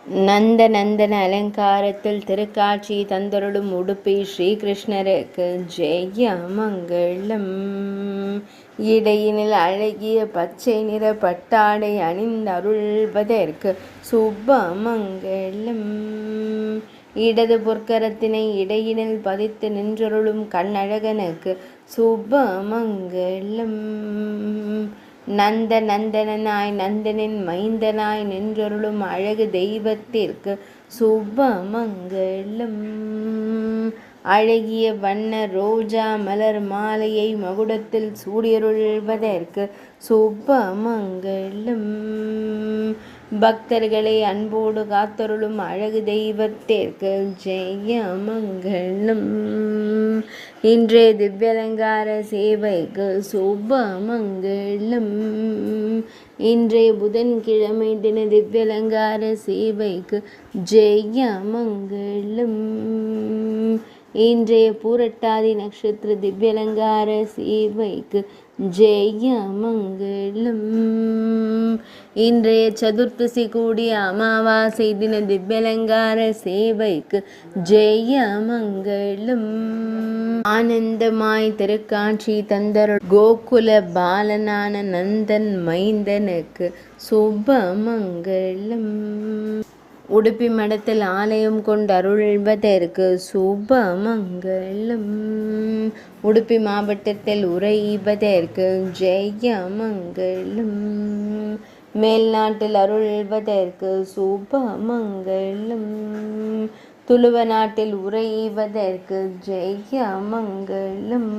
நந்த நந்தன அலங்காரத்தில் திருக்காட்சி தந்தருளும் உடுப்பி ஸ்ரீகிருஷ்ணருக்கு ஜெய மங்களம். இடையினில் அழகிய பச்சை நிற பட்டாடை அணிந்தருள்வதற்கு சுப மங்களம். இடது பொற்கரத்தினை இடையினில் பதித்து நின்றருளும் கண்ணழகனுக்கு சுப மங்களம். நந்த நந்தனாய் நந்தனின் மைந்தனாய் நின்றருளும் அழகு தெய்வத்திற்கு சுப மங்களம். அழகிய வண்ண ரோஜா மலர் மாலையை மகுடத்தில் சூடியருள்வதற்கு சுப மங்களம். பக்தர்களை அன்போடு காத்தருளும் அழகு தெய்வத்திற்கு ஜெய மங்களம். இன்றைய திவ்யலங்கார சேவைக்கு சுப மங்களம். இன்றைய புதன்கிழமை தின திவ்யலங்கார சேவைக்கு ஜெய மங்களம். இன்றைய பூரட்டாதி நட்சத்திர திவ்யலங்கார சேவைக்கு ஜெய மங்களம். இன்றைய சதுர்த்தசி கூடிய அமாவாசை தின திவ்யலங்கார சேவைக்கு ஜெய மங்களம். ஆனந்தமாய் திருக்காட்சி தந்தருள் கோகுல பாலனான நந்தன் மைந்தனுக்கு சுப மங்களம். உடுப்பி மடத்தில் ஆலயம் கொண்டு அருள்வதற்கு சுப மங்களம். உடுப்பி மாவட்டத்தில் உறைவதற்கு ஜெய மங்களம். மேல்நாட்டில் அருள்வதற்கு சுப மங்களம். துளுவ நாட்டில் உறைவதற்கு ஜெய மங்களம்.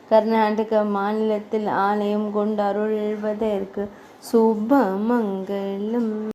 கர்நாடக மாநிலத்தில் ஆலயம் கொண்டு அருள்வதற்கு சுப மங்களம்.